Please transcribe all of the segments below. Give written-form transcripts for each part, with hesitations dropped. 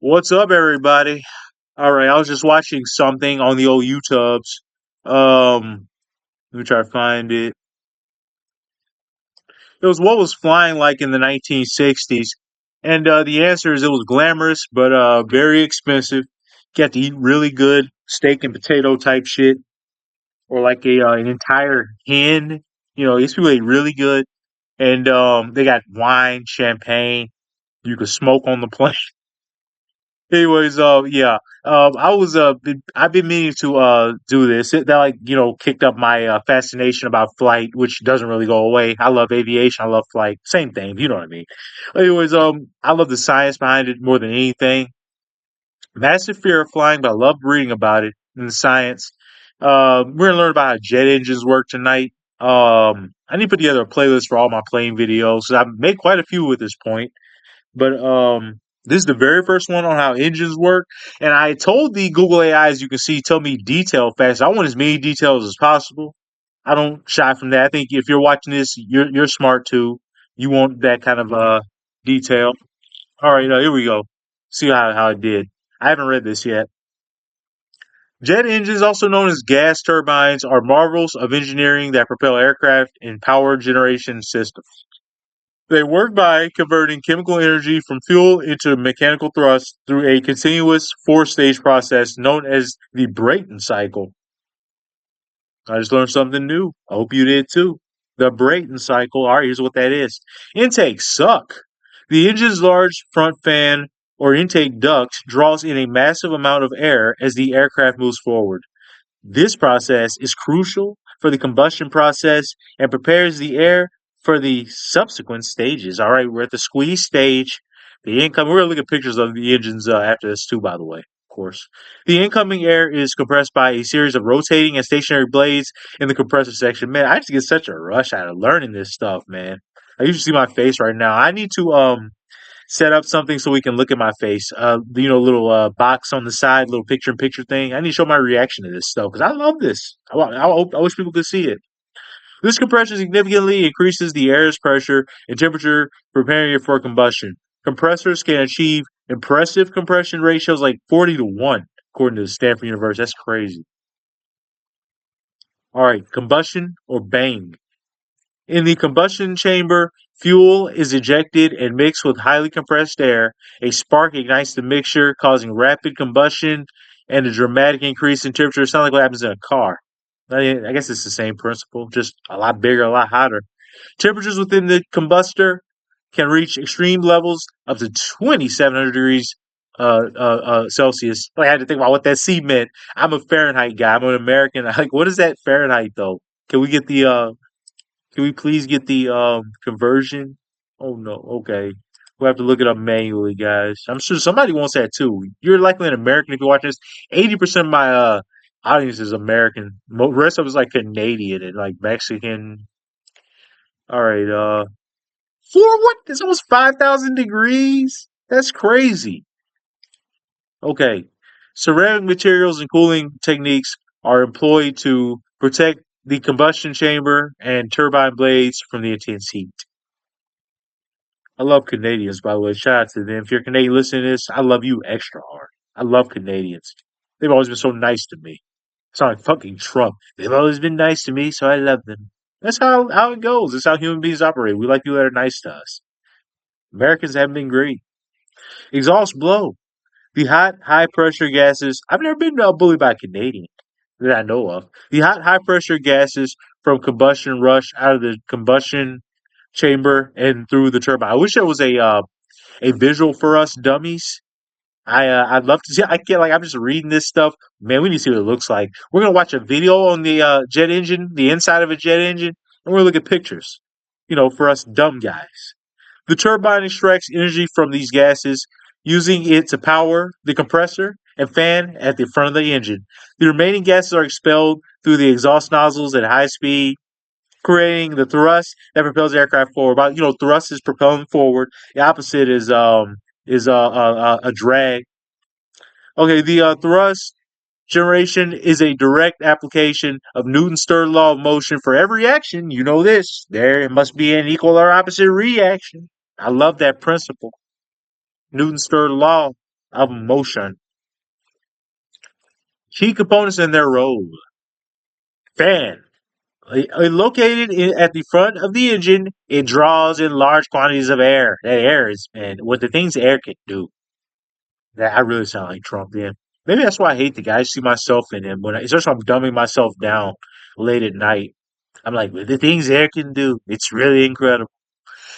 What's up, everybody? All right, I was just watching something on the old YouTubes. Let me try to find it. It was what was flying like in the 1960s, and the answer is it was glamorous but very expensive. You got to eat really good steak and potato type shit, or like a an entire hen. These people ate really good, and they got wine, champagne. You could smoke on the plane. Anyways, yeah, I've been meaning to do this. That like kicked up my fascination about flight, which doesn't really go away. I love aviation. I love flight. Same thing. You know what I mean. Anyways, I love the science behind it more than anything. Massive fear of flying, but I love reading about it in the science. We're gonna learn about how jet engines work tonight. I need to put together a playlist for all my plane videos. I've made quite a few at this point. But this is the very first one on how engines work. And I told the Google AI, as you can see, tell me detail fast. I want as many details as possible. I don't shy from that. I think if you're watching this, you're smart too. You want that kind of detail. All right, here we go. See how it did. I haven't read this yet. Jet engines, also known as gas turbines, are marvels of engineering that propel aircraft in power generation systems. They work by converting chemical energy from fuel into mechanical thrust through a continuous four-stage process known as the Brayton cycle. I just learned something new. I hope you did too. The Brayton cycle. All right, here's what that is. Intakes suck. The engine's large front fan or intake duct draws in a massive amount of air as the aircraft moves forward. This process is crucial for the combustion process and prepares the air for the subsequent stages. All right, we're at the squeeze stage. The income. We're gonna look at pictures of the engines after this too, by the way. Of course, the incoming air is compressed by a series of rotating and stationary blades in the compressor section. Man, I just get such a rush out of learning this stuff, man. I usually see my face right now. I need to set up something so we can look at my face. Little box on the side, little picture in picture thing. I need to show my reaction to this stuff because I love this. I wish people could see it. This compression significantly increases the air's pressure and temperature, preparing it for combustion. Compressors can achieve impressive compression ratios like 40 to 1, according to Stanford University. That's crazy. All right, combustion or bang. In the combustion chamber, fuel is ejected and mixed with highly compressed air. A spark ignites the mixture, causing rapid combustion and a dramatic increase in temperature. It sounds like what happens in a car. I guess it's the same principle, just a lot bigger, a lot hotter. Temperatures within the combustor can reach extreme levels up to 2,700 degrees Celsius. I had to think about what that C meant. I'm a Fahrenheit guy. I'm an American. Like, what is that Fahrenheit though? Can we get the can we please get the conversion? Oh no, okay. We'll have to look it up manually, guys. I'm sure somebody wants that too. You're likely an American if you're watching this. 80% of my audience is American. The rest of us like Canadian and like Mexican. All right, for what? It's almost 5,000 degrees. That's crazy. Okay. Ceramic materials and cooling techniques are employed to protect the combustion chamber and turbine blades from the intense heat. I love Canadians, by the way. Shout out to them. If you're Canadian listening to this, I love you extra hard. I love Canadians. They've always been so nice to me. It's not like fucking Trump. They've always been nice to me, so I love them. That's how it goes. That's how human beings operate. We like people that are nice to us. Americans haven't been great. Exhaust blow. The hot, high pressure gases. I've never been bullied by a Canadian that I know of. The hot, high pressure gases from combustion rush out of the combustion chamber and through the turbine. I wish there was a visual for us dummies. I'd love to see. I get like I'm just reading this stuff. Man, we need to see what it looks like. We're gonna watch a video on the jet engine, the inside of a jet engine, and we're gonna look at pictures. For us dumb guys. The turbine extracts energy from these gases, using it to power the compressor and fan at the front of the engine. The remaining gases are expelled through the exhaust nozzles at high speed, creating the thrust that propels the aircraft forward. About thrust is propelling forward. The opposite is a drag. Okay, the thrust generation is a direct application of Newton's third law of motion. For every action, you know this, there must be an equal or opposite reaction. I love that principle. Newton's third law. of motion. Key components in their role. Fan. Located at the front of the engine, it draws in large quantities of air. That air is, man, what the things air can do. That I really sound like Trump then. Maybe that's why I hate the guy. I see myself in him especially when I'm dumbing myself down late at night. I'm like, the things air can do, it's really incredible.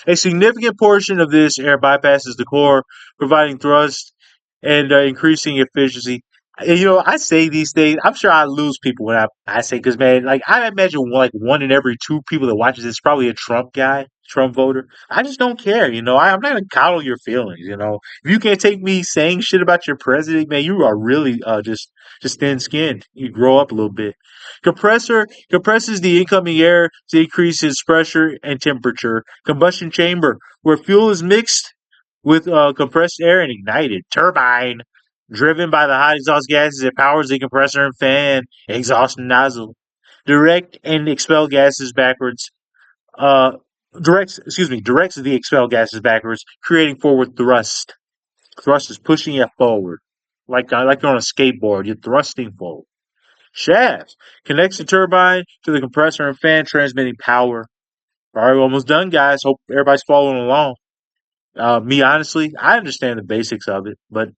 A significant portion of this air bypasses the core, providing thrust and increasing efficiency. And, I say these things. I'm sure I lose people when I say because man, like I imagine like one in every two people that watches this is probably a Trump guy, Trump voter. I just don't care. I'm not gonna coddle your feelings. If you can't take me saying shit about your president, man, you are really just thin skinned. You grow up a little bit. Compressor compresses the incoming air to increase its pressure and temperature. Combustion chamber, where fuel is mixed with compressed air and ignited. Turbine, driven by the hot exhaust gases, it powers the compressor and fan exhaust nozzle. Direct and expel gases backwards. Uh, directs the expel gases backwards, creating forward thrust. Thrust is pushing you forward, like you're on a skateboard. You're thrusting forward. Shaft connects the turbine to the compressor and fan, transmitting power. All right, almost done, guys. Hope everybody's following along. Me, honestly, I understand the basics of it, but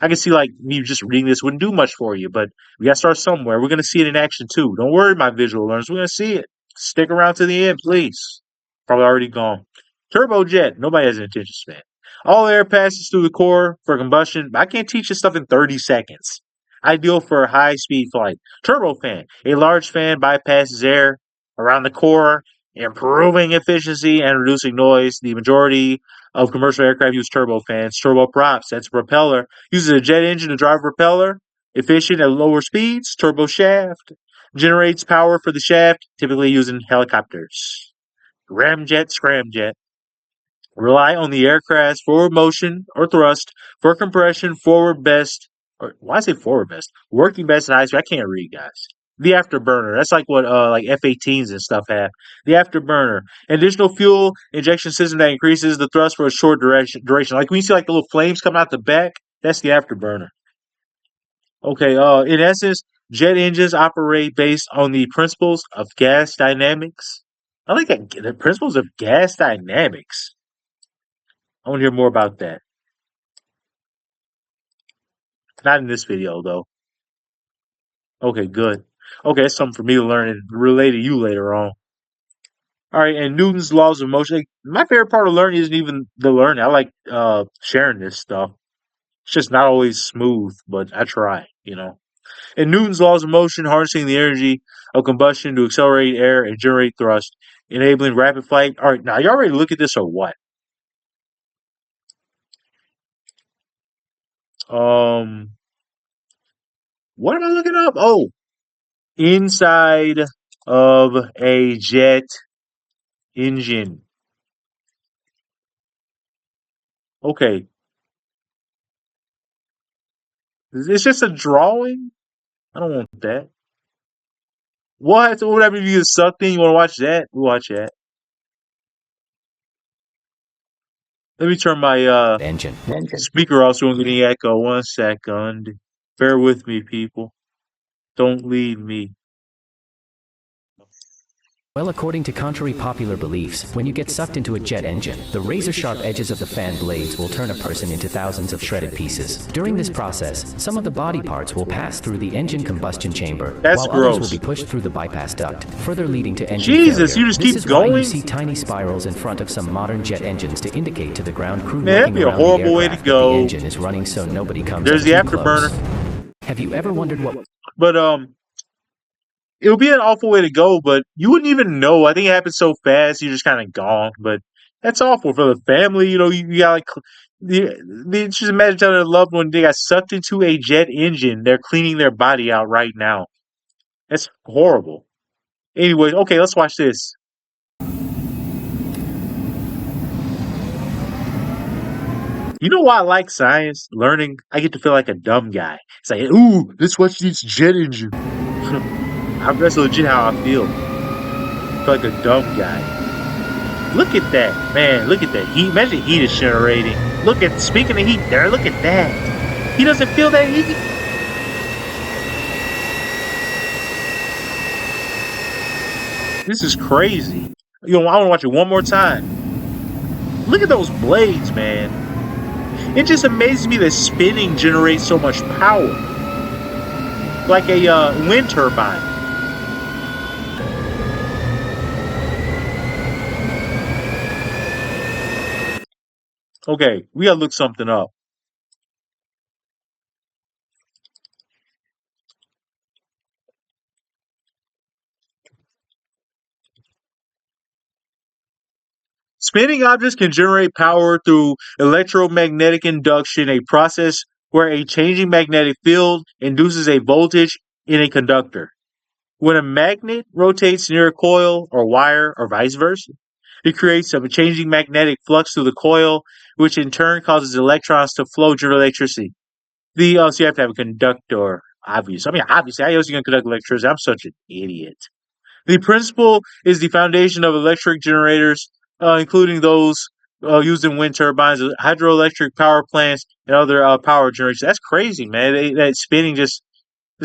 I can see like me just reading this wouldn't do much for you. But we gotta start somewhere. We're gonna see it in action too. Don't worry, my visual learners. We're gonna see it. Stick around to the end, please. Probably already gone. Turbojet. Nobody has an attention span. All air passes through the core for combustion. I can't teach this stuff in 30 seconds. Ideal for a high-speed flight. Turbofan. A large fan bypasses air around the core, improving efficiency and reducing noise. The majority of commercial aircraft use turbofans. Turboprops. That's a propeller. Uses a jet engine to drive a propeller. Efficient at lower speeds. Turbo shaft. Generates power for the shaft, typically using helicopters. Ramjet, scramjet. Rely on the aircraft's forward motion or thrust for compression, forward best, or why say forward best? Working best in high speed. I can't read, guys. The afterburner. That's like what like F-18s and stuff have. The afterburner. Additional fuel injection system that increases the thrust for a short duration. Like when you see like the little flames come out the back, that's the afterburner. Okay, in essence, jet engines operate based on the principles of gas dynamics. I like that the principles of gas dynamics. I want to hear more about that. Not in this video though. Okay, good. Okay, that's something for me to learn and relay to you later on. All right, and Newton's laws of motion. My favorite part of learning isn't even the learning. I like sharing this stuff. It's just not always smooth, but I try. In Newton's laws of motion, harnessing the energy of combustion to accelerate air and generate thrust, enabling rapid flight. All right, now y'all ready to look at this or what? What am I looking up? Oh, inside of a jet engine. Okay, it's just a drawing. I don't want that. What? What happened if you get sucked in? You want to watch that? We'll watch that. Let me turn my engine. speaker off so I'm getting echo. 1 second. Bear with me, people. Don't leave me. Well, according to contrary popular beliefs, when you get sucked into a jet engine, the razor-sharp edges of the fan blades will turn a person into thousands of shredded pieces. During this process, some of the body parts will pass through the engine combustion chamber, That's while gross. others will be pushed through the bypass duct, further leading to engine Jesus, failure. you just This keep is why going? you see tiny spirals in front of some modern jet engines to indicate to the ground crew Man, that'd looking be a around the horrible way to aircraft that go. the engine is running so nobody comes There's up the too afterburner. close. Have you ever wondered what... But it would be an awful way to go, but you wouldn't even know. I think it happened so fast, you're just kind of gone. But that's awful for the family. You got like, just imagine telling a loved one they got sucked into a jet engine. They're cleaning their body out right now. That's horrible. Anyway, okay, let's watch this. You know why I like science? Learning, I get to feel like a dumb guy. It's like, ooh, let's watch this jet engine. That's legit how I feel. I feel like a dumb guy. Look at that, man. Look at that heat. Imagine heat is generating. Speaking of heat there, look at that. He doesn't feel that heat. This is crazy. I want to watch it one more time. Look at those blades, man. It just amazes me that spinning generates so much power, like a wind turbine. Okay, we gotta look something up. Spinning objects can generate power through electromagnetic induction, a process where a changing magnetic field induces a voltage in a conductor. When a magnet rotates near a coil or wire or vice versa, it creates a changing magnetic flux through the coil, which in turn causes electrons to flow through electricity. So you have to have a conductor, obviously. I mean, obviously, I was going to conduct electricity. I'm such an idiot. The principle is the foundation of electric generators, including those used in wind turbines, hydroelectric power plants, and other power generators. That's crazy, man. That spinning just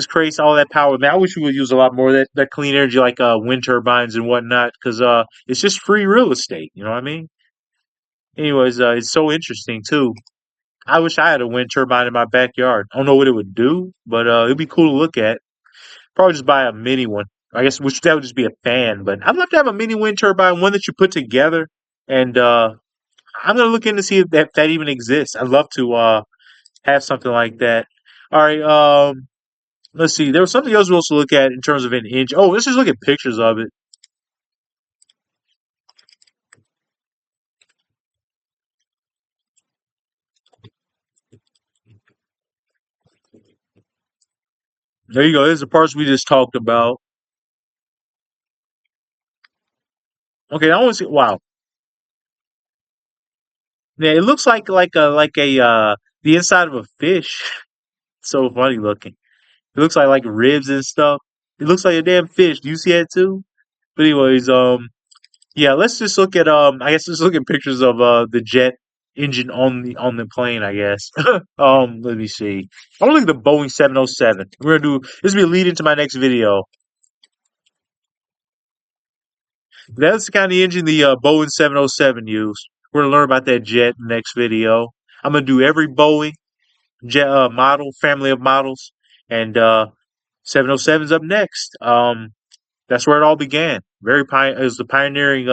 creates all that power. Man, I wish we would use a lot more of that clean energy, like wind turbines and whatnot, because it's just free real estate. You know what I mean? Anyways, it's so interesting too. I wish I had a wind turbine in my backyard. I don't know what it would do, but it'd be cool to look at. Probably just buy a mini one. I guess which that would just be a fan, but I'd love to have a mini wind turbine, one that you put together. And I'm gonna look in to see if that even exists. I'd love to have something like that. All right, let's see. There was something else we also look at in terms of an engine. Oh, let's just look at pictures of it. There you go. There's the parts we just talked about. Okay, I want to see. Wow, yeah, it looks like a the inside of a fish. So funny looking. It looks like ribs and stuff. It looks like a damn fish. Do you see that too? But anyways, yeah, let's just look at I guess let's look at pictures of the jet engine on the plane, I guess. Let me see. I want to look at the Boeing 707. We're gonna do this will be a lead into my next video. That's the kind of engine the Boeing 707 used. We're gonna learn about that jet in the next video. I'm gonna do every Boeing jet model, family of models, and 707's up next. That's where it all began. It was the pioneering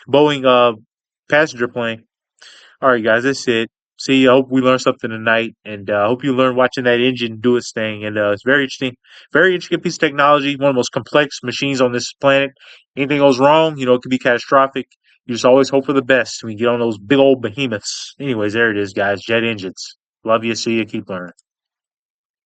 Boeing passenger plane. All right, guys, that's it. See, I hope we learned something tonight, and I hope you learned watching that engine do its thing. And it's very interesting piece of technology. One of the most complex machines on this planet. Anything goes wrong, it could be catastrophic. You just always hope for the best when you get on those big old behemoths. Anyways, there it is, guys. Jet engines. Love you. See you. Keep learning.